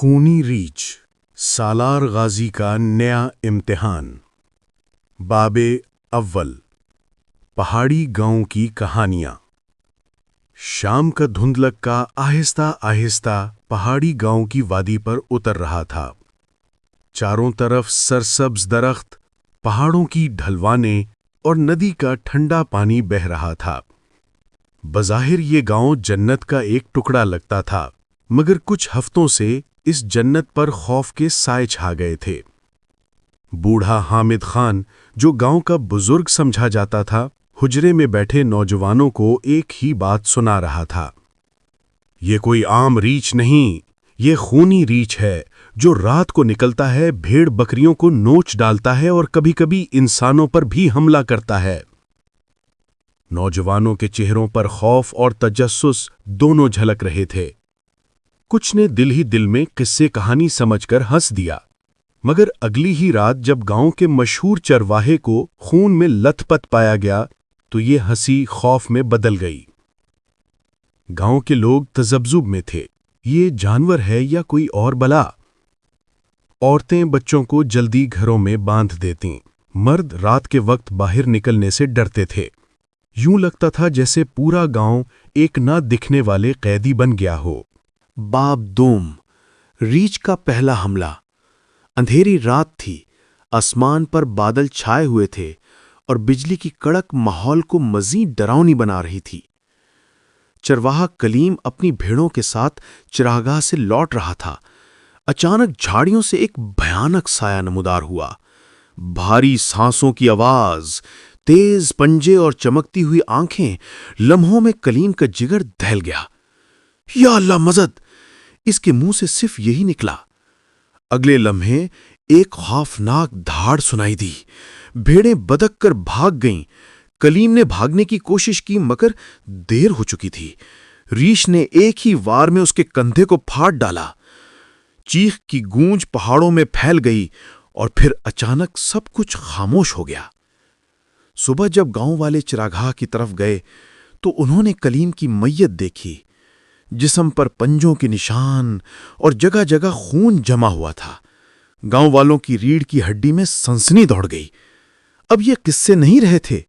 خونی ریچھ سالار غازی کا نیا امتحان۔ باب اول، پہاڑی گاؤں کی کہانیاں۔ شام کا دھندلکا آہستہ آہستہ پہاڑی گاؤں کی وادی پر اتر رہا تھا۔ چاروں طرف سرسبز درخت، پہاڑوں کی ڈھلوانیں اور ندی کا ٹھنڈا پانی بہہ رہا تھا۔ بظاہر یہ گاؤں جنت کا ایک ٹکڑا لگتا تھا، مگر کچھ ہفتوں سے اس جنت پر خوف کے سائے چھا گئے تھے۔ بوڑھا حامد خان، جو گاؤں کا بزرگ سمجھا جاتا تھا، حجرے میں بیٹھے نوجوانوں کو ایک ہی بات سنا رہا تھا۔ یہ کوئی عام ریچھ نہیں، یہ خونی ریچھ ہے جو رات کو نکلتا ہے، بھیڑ بکریوں کو نوچ ڈالتا ہے اور کبھی کبھی انسانوں پر بھی حملہ کرتا ہے۔ نوجوانوں کے چہروں پر خوف اور تجسس دونوں جھلک رہے تھے۔ کچھ نے دل ہی دل میں قصے کہانی سمجھ کر ہنس دیا، مگر اگلی ہی رات جب گاؤں کے مشہور چرواہے کو خون میں لت پت پایا گیا تو یہ ہنسی خوف میں بدل گئی۔ گاؤں کے لوگ تذبذب میں تھے، یہ جانور ہے یا کوئی اور بلا؟ عورتیں بچوں کو جلدی گھروں میں باندھ دیتیں، مرد رات کے وقت باہر نکلنے سے ڈرتے تھے۔ یوں لگتا تھا جیسے پورا گاؤں ایک نہ دکھنے والے قیدی بن گیا ہو۔ باب دوم، ریچھ کا پہلا حملہ۔ اندھیری رات تھی، آسمان پر بادل چھائے ہوئے تھے اور بجلی کی کڑک ماحول کو مزید ڈراؤنی بنا رہی تھی۔ چرواہا کلیم اپنی بھیڑوں کے ساتھ چراگاہ سے لوٹ رہا تھا۔ اچانک جھاڑیوں سے ایک بھیانک سایہ نمودار ہوا۔ بھاری سانسوں کی آواز، تیز پنجے اور چمکتی ہوئی آنکھیں، لمحوں میں کلیم کا جگر دہل گیا۔ یا اللہ مزد! اس کے منہ سے صرف یہی نکلا۔ اگلے لمحے ایک خوفناک دھاڑ سنائی دی۔ بھیڑیں بدک کر بھاگ گئیں۔ کلیم نے بھاگنے کی کوشش کی مگر دیر ہو چکی تھی۔ ریچھ نے ایک ہی وار میں اس کے کندھے کو پھاڑ ڈالا۔ چیخ کی گونج پہاڑوں میں پھیل گئی اور پھر اچانک سب کچھ خاموش ہو گیا۔ صبح جب گاؤں والے چراگاہ کی طرف گئے تو انہوں نے کلیم کی میت دیکھی۔ جسم پر پنجوں کے نشان اور جگہ جگہ خون جمع ہوا تھا۔ گاؤں والوں کی ریڑھ کی ہڈی میں سنسنی دوڑ گئی۔ اب یہ قصے نہیں رہے تھے،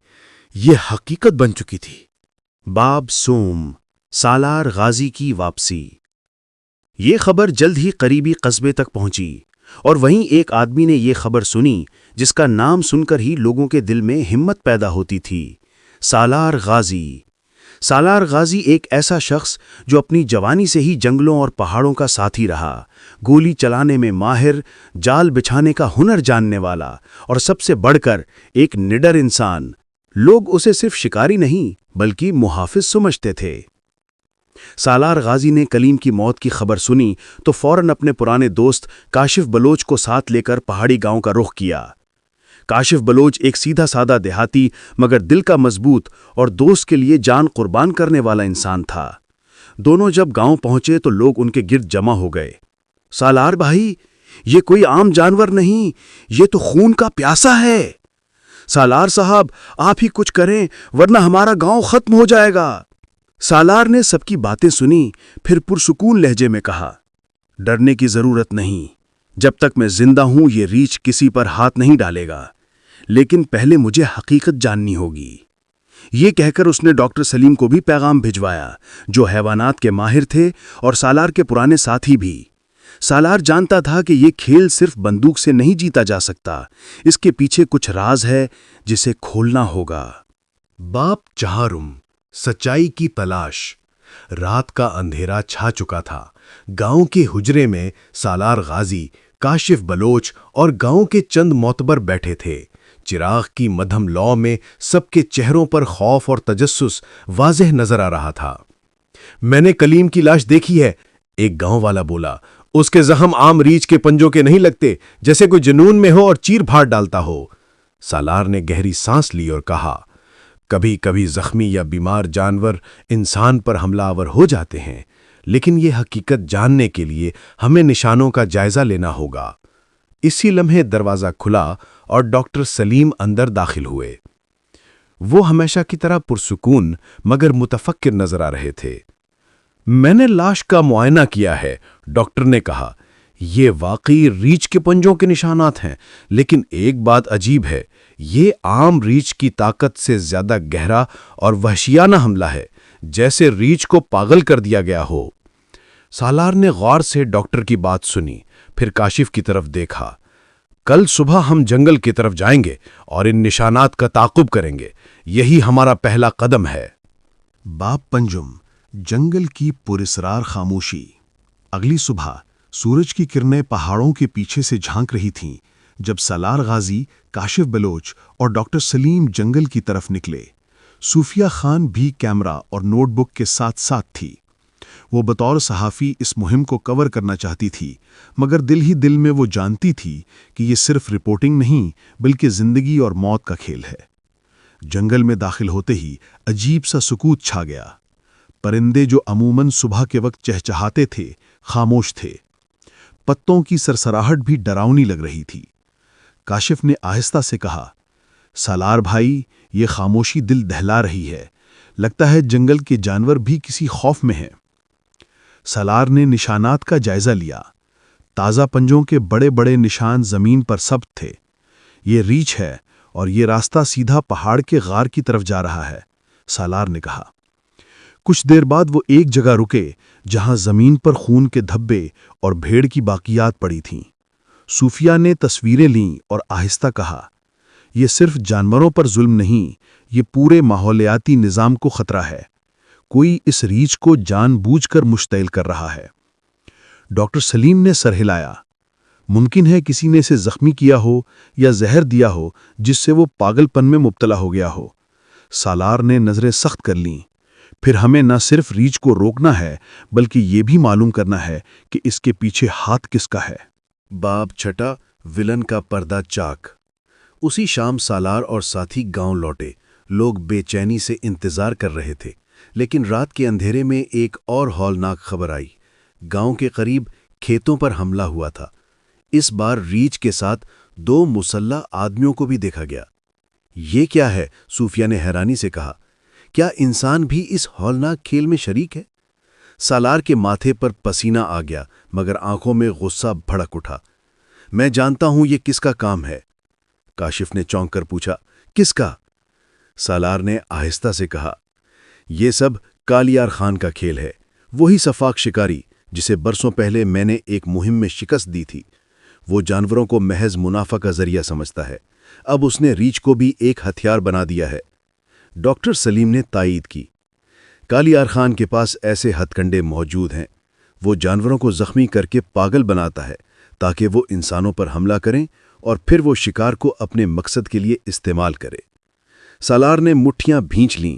یہ حقیقت بن چکی تھی۔ باب سوم، سالار غازی کی واپسی۔ یہ خبر جلد ہی قریبی قصبے تک پہنچی، اور وہیں ایک آدمی نے یہ خبر سنی جس کا نام سن کر ہی لوگوں کے دل میں ہمت پیدا ہوتی تھی: سالار غازی۔ سالار غازی ایک ایسا شخص جو اپنی جوانی سے ہی جنگلوں اور پہاڑوں کا ساتھی رہا، گولی چلانے میں ماہر، جال بچھانے کا ہنر جاننے والا، اور سب سے بڑھ کر ایک نڈر انسان۔ لوگ اسے صرف شکاری نہیں بلکہ محافظ سمجھتے تھے۔ سالار غازی نے کلیم کی موت کی خبر سنی تو فوراً اپنے پرانے دوست کاشف بلوچ کو ساتھ لے کر پہاڑی گاؤں کا رخ کیا۔ کاشف بلوچ ایک سیدھا سادہ دیہاتی مگر دل کا مضبوط اور دوست کے لیے جان قربان کرنے والا انسان تھا۔ دونوں جب گاؤں پہنچے تو لوگ ان کے گرد جمع ہو گئے۔ سالار بھائی، یہ کوئی عام جانور نہیں، یہ تو خون کا پیاسا ہے۔ سالار صاحب، آپ ہی کچھ کریں ورنہ ہمارا گاؤں ختم ہو جائے گا۔ سالار نے سب کی باتیں سنی، پھر پرسکون لہجے میں کہا: ڈرنے کی ضرورت نہیں، جب تک میں زندہ ہوں یہ ریچھ کسی پر ہاتھ نہیں ڈالے گا، لیکن پہلے مجھے حقیقت جاننی ہوگی۔ یہ کہہ کر اس نے ڈاکٹر سلیم کو بھی پیغام بھجوایا، جو حیوانات کے ماہر تھے اور سالار کے پرانے ساتھی بھی۔ سالار جانتا تھا کہ یہ کھیل صرف بندوق سے نہیں جیتا جا سکتا، اس کے پیچھے کچھ راز ہے جسے کھولنا ہوگا۔ باب چہارم، سچائی کی تلاش۔ رات کا اندھیرا چھا چکا تھا۔ گاؤں کے حجرے میں سالار غازی، کاشف بلوچ اور گاؤں کے چند معتبر بیٹھے تھے۔ چراغ کی مدھم لو میں سب کے چہروں پر خوف اور تجسس واضح نظر آ رہا تھا۔ میں نے کلیم کی لاش دیکھی ہے، ایک گاؤں والا بولا۔ اس کے زخم عام ریچھ کے پنجوں کے نہیں لگتے، جیسے کوئی جنون میں ہو اور چیر پھاڑ ڈالتا ہو۔ سالار نے گہری سانس لی اور کہا: کبھی کبھی زخمی یا بیمار جانور انسان پر حملہ آور ہو جاتے ہیں، لیکن یہ حقیقت جاننے کے لیے ہمیں نشانوں کا جائزہ لینا ہوگا۔ اسی لمحے دروازہ کھلا اور ڈاکٹر سلیم اندر داخل ہوئے۔ وہ ہمیشہ کی طرح پرسکون مگر متفکر نظر آ رہے تھے۔ میں نے لاش کا معائنہ کیا ہے، ڈاکٹر نے کہا۔ یہ واقعی ریچھ کے پنجوں کے نشانات ہیں، لیکن ایک بات عجیب ہے، یہ عام ریچھ کی طاقت سے زیادہ گہرا اور وحشیانہ حملہ ہے، جیسے ریچھ کو پاگل کر دیا گیا ہو۔ سالار نے غور سے ڈاکٹر کی بات سنی، پھر کاشف کی طرف دیکھا۔ کل صبح ہم جنگل کی طرف جائیں گے اور ان نشانات کا تعاقب کریں گے، یہی ہمارا پہلا قدم ہے۔ باب پنجم، جنگل کی پراسرار خاموشی۔ اگلی صبح سورج کی کرنیں پہاڑوں کے پیچھے سے جھانک رہی تھیں جب سالار غازی، کاشف بلوچ اور ڈاکٹر سلیم جنگل کی طرف نکلے۔ صوفیہ خان بھی کیمرہ اور نوٹ بک کے ساتھ ساتھ تھی۔ وہ بطور صحافی اس مہم کو کور کرنا چاہتی تھی، مگر دل ہی دل میں وہ جانتی تھی کہ یہ صرف رپورٹنگ نہیں بلکہ زندگی اور موت کا کھیل ہے۔ جنگل میں داخل ہوتے ہی عجیب سا سکوت چھا گیا۔ پرندے جو عموماً صبح کے وقت چہچہاتے تھے، خاموش تھے۔ پتوں کی سرسراہٹ بھی ڈراؤنی لگ رہی تھی۔ کاشف نے آہستہ سے کہا، سالار بھائی، یہ خاموشی دل دہلا رہی ہے، لگتا ہے جنگل کے جانور بھی کسی خوف میں ہیں۔ سالار نے نشانات کا جائزہ لیا۔ تازہ پنجوں کے بڑے بڑے نشان زمین پر ثبت تھے۔ یہ ریچھ ہے اور یہ راستہ سیدھا پہاڑ کے غار کی طرف جا رہا ہے، سالار نے کہا۔ کچھ دیر بعد وہ ایک جگہ رکے جہاں زمین پر خون کے دھبے اور بھیڑ کی باقیات پڑی تھیں۔ صوفیہ نے تصویریں لیں اور آہستہ کہا، یہ صرف جانوروں پر ظلم نہیں، یہ پورے ماحولیاتی نظام کو خطرہ ہے۔ کوئی اس ریچھ کو جان بوجھ کر مشتعل کر رہا ہے۔ ڈاکٹر سلیم نے سر ہلایا۔ ممکن ہے کسی نے اسے زخمی کیا ہو یا زہر دیا ہو جس سے وہ پاگل پن میں مبتلا ہو گیا ہو۔ سالار نے نظریں سخت کر لیں۔ پھر ہمیں نہ صرف ریچھ کو روکنا ہے بلکہ یہ بھی معلوم کرنا ہے کہ اس کے پیچھے ہاتھ کس کا ہے۔ باب چھٹا، ولن کا پردہ چاک۔ اسی شام سالار اور ساتھی گاؤں لوٹے۔ لوگ بے چینی سے انتظار کر رہے تھے، لیکن رات کے اندھیرے میں ایک اور ہولناک خبر آئی۔ گاؤں کے قریب کھیتوں پر حملہ ہوا تھا۔ اس بار ریچھ کے ساتھ 2 مسلح آدمیوں کو بھی دیکھا گیا۔ یہ کیا ہے؟ صوفیہ نے حیرانی سے کہا۔ کیا انسان بھی اس ہولناک کھیل میں شریک ہے؟ سالار کے ماتھے پر پسینہ آ گیا، مگر آنکھوں میں غصہ بھڑک اٹھا۔ میں جانتا ہوں یہ کس کا کام ہے، کاشف نے چونک کر پوچھا۔ کس کا؟ سالار نے آہستہ سے کہا، یہ سب کالیار خان کا کھیل ہے، وہی صفاق شکاری جسے برسوں پہلے میں نے ایک مہم میں شکست دی تھی۔ وہ جانوروں کو محض منافع کا ذریعہ سمجھتا ہے، اب اس نے ریچھ کو بھی ایک ہتھیار بنا دیا ہے۔ ڈاکٹر سلیم نے تائید کی۔ کالیار خان کے پاس ایسے ہتھ کنڈے موجود ہیں۔ وہ جانوروں کو زخمی کر کے پاگل بناتا ہے تاکہ وہ انسانوں پر حملہ کریں اور پھر وہ شکار کو اپنے مقصد کے لیے استعمال کرے۔ سالار نے مٹھیاں بھینچ لیں۔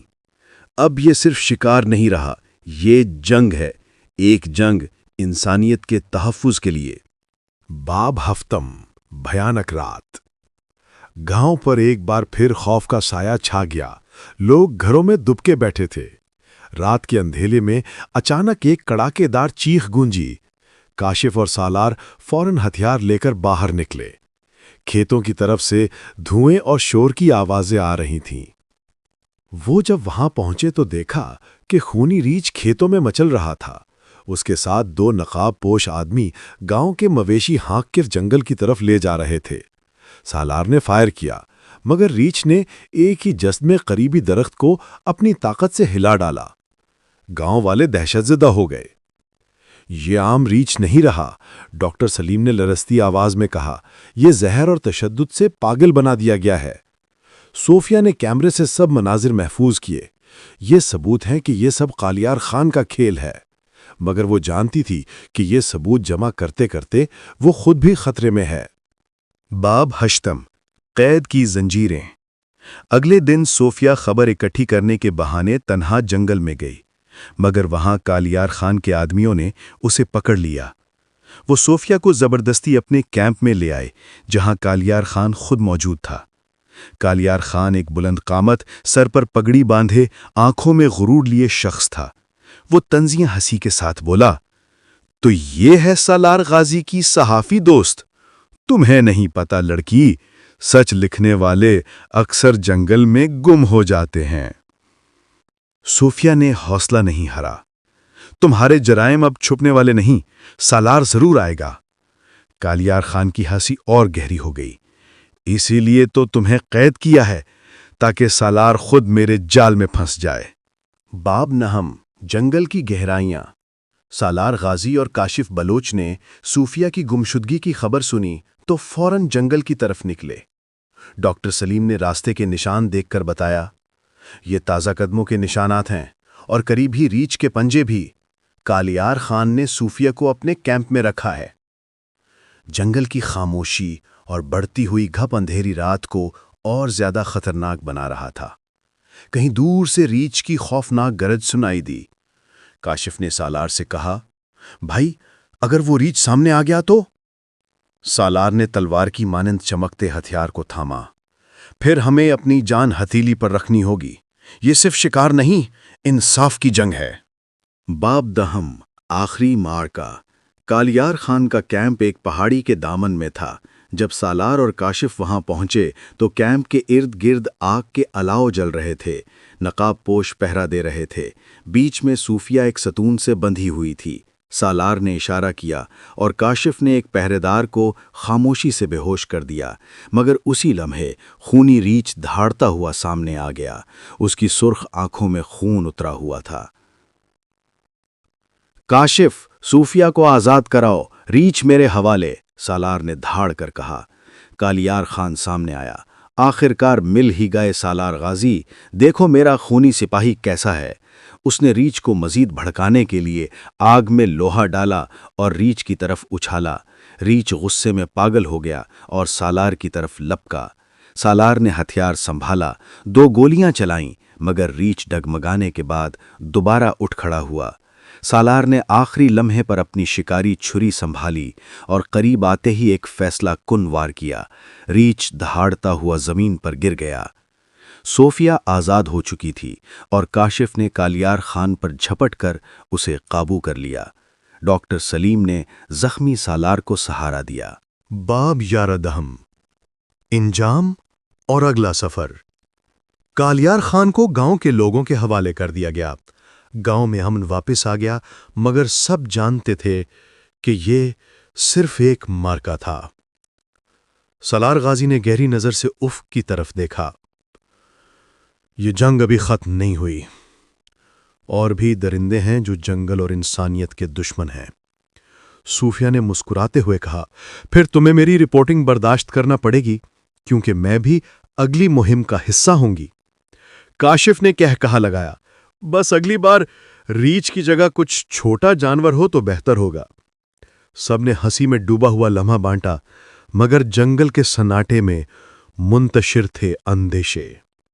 اب یہ صرف شکار نہیں رہا، یہ جنگ ہے، ایک جنگ انسانیت کے تحفظ کے لیے۔ باب ہفتم، بھیانک رات۔ گاؤں پر ایک بار پھر خوف کا سایہ چھا گیا۔ لوگ گھروں میں دبکے بیٹھے تھے۔ رات کے اندھیرے میں اچانک ایک کڑاکے دار چیخ گونجی۔ کاشف اور سالار فوراً ہتھیار لے کر باہر نکلے۔ کھیتوں کی طرف سے دھوئیں اور شور کی آوازیں آ رہی تھیں۔ وہ جب وہاں پہنچے تو دیکھا کہ خونی ریچھ کھیتوں میں مچل رہا تھا۔ اس کے ساتھ 2 نقاب پوش آدمی گاؤں کے مویشی ہانک کے جنگل کی طرف لے جا رہے تھے۔ سالار نے فائر کیا، مگر ریچھ نے ایک ہی جست میں قریبی درخت کو اپنی طاقت سے ہلا ڈالا۔ گاؤں والے دہشت زدہ ہو گئے۔ یہ عام ریچھ نہیں رہا، ڈاکٹر سلیم نے لرزتی آواز میں کہا، یہ زہر اور تشدد سے پاگل بنا دیا گیا ہے۔ صوفیہ نے کیمرے سے سب مناظر محفوظ کیے۔ یہ ثبوت ہیں کہ یہ سب کالیار خان کا کھیل ہے، مگر وہ جانتی تھی کہ یہ ثبوت جمع کرتے کرتے وہ خود بھی خطرے میں ہے۔ باب ہشتم، قید کی زنجیریں۔ اگلے دن صوفیہ خبر اکٹھی کرنے کے بہانے تنہا جنگل میں گئی، مگر وہاں کالیار خان کے آدمیوں نے اسے پکڑ لیا۔ وہ صوفیہ کو زبردستی اپنے کیمپ میں لے آئے جہاں کالیار خان خود موجود تھا۔ کالیار خان ایک بلند قامت، سر پر پگڑی باندھے، آنکھوں میں غرور لیے شخص تھا۔ وہ طنزیہ ہنسی کے ساتھ بولا، تو یہ ہے سالار غازی کی صحافی دوست؟ تمہیں نہیں پتا لڑکی، سچ لکھنے والے اکثر جنگل میں گم ہو جاتے ہیں۔ صوفیہ نے حوصلہ نہیں ہارا۔ تمہارے جرائم اب چھپنے والے نہیں، سالار ضرور آئے گا۔ کالیار خان کی ہنسی اور گہری ہو گئی۔ اسی لیے تو تمہیں قید کیا ہے تاکہ سالار خود میرے جال میں پھنس جائے۔ باب نہم، جنگل کی گہرائیاں۔ سالار غازی اور کاشف بلوچ نے صوفیہ کی گمشدگی کی خبر سنی تو فوراً جنگل کی طرف نکلے۔ ڈاکٹر سلیم نے راستے کے نشان دیکھ کر بتایا، یہ تازہ قدموں کے نشانات ہیں اور قریب ہی ریچھ کے پنجے بھی۔ کالیار خان نے صوفیہ کو اپنے کیمپ میں رکھا ہے۔ جنگل کی خاموشی اور بڑھتی ہوئی گھپ اندھیری رات کو اور زیادہ خطرناک بنا رہا تھا۔ کہیں دور سے ریچھ کی خوفناک گرج سنائی دی۔ کاشف نے سالار سے کہا، بھائی اگر وہ ریچھ سامنے آ گیا تو؟ سالار نے تلوار کی مانند چمکتے ہتھیار کو تھاما، پھر ہمیں اپنی جان ہتھیلی پر رکھنی ہوگی۔ یہ صرف شکار نہیں، انصاف کی جنگ ہے۔ باب دہم، آخری معرکہ۔ کالیار خان کا کیمپ ایک پہاڑی کے دامن میں تھا۔ جب سالار اور کاشف وہاں پہنچے تو کیمپ کے ارد گرد آگ کے الاؤ جل رہے تھے۔ نقاب پوش پہرا دے رہے تھے۔ بیچ میں صوفیہ ایک ستون سے بندھی ہوئی تھی۔ سالار نے اشارہ کیا اور کاشف نے ایک پہرے دار کو خاموشی سے بے ہوش کر دیا، مگر اسی لمحے خونی ریچھ دھاڑتا ہوا سامنے آ گیا۔ اس کی سرخ آنکھوں میں خون اترا ہوا تھا۔ کاشف، صوفیہ کو آزاد کراؤ، ریچھ میرے حوالے، سالار نے دھاڑ کر کہا۔ کالیار خان سامنے آیا۔ آخرکار مل ہی گئے سالار غازی، دیکھو میرا خونی سپاہی کیسا ہے۔ اس نے ریچھ کو مزید بھڑکانے کے لیے آگ میں لوہا ڈالا اور ریچھ کی طرف اچھالا۔ ریچھ غصے میں پاگل ہو گیا اور سالار کی طرف لپکا۔ سالار نے ہتھیار سنبھالا، 2 گولیاں چلائیں، مگر ریچھ ڈگمگانے کے بعد دوبارہ اٹھ کھڑا ہوا۔ سالار نے آخری لمحے پر اپنی شکاری چھری سنبھالی اور قریب آتے ہی ایک فیصلہ کن وار کیا۔ ریچھ دہاڑتا ہوا زمین پر گر گیا۔ صوفیہ آزاد ہو چکی تھی اور کاشف نے کالیار خان پر جھپٹ کر اسے قابو کر لیا۔ ڈاکٹر سلیم نے زخمی سالار کو سہارا دیا۔ باب 11 دہم، انجام اور اگلا سفر۔ کالیار خان کو گاؤں کے لوگوں کے حوالے کر دیا گیا۔ گاؤں میں امن واپس آ گیا، مگر سب جانتے تھے کہ یہ صرف ایک معرکہ تھا۔ سالار غازی نے گہری نظر سے افق کی طرف دیکھا۔ یہ جنگ ابھی ختم نہیں ہوئی، اور بھی درندے ہیں جو جنگل اور انسانیت کے دشمن ہیں۔ صوفیہ نے مسکراتے ہوئے کہا، پھر تمہیں میری رپورٹنگ برداشت کرنا پڑے گی، کیونکہ میں بھی اگلی مہم کا حصہ ہوں گی۔ کاشف نے کہا لگایا، بس اگلی بار ریچھ کی جگہ کچھ چھوٹا جانور ہو تو بہتر ہوگا۔ سب نے ہنسی میں ڈوبا ہوا لمحہ بانٹا، مگر جنگل کے سناٹے میں منتشر تھے اندیشے۔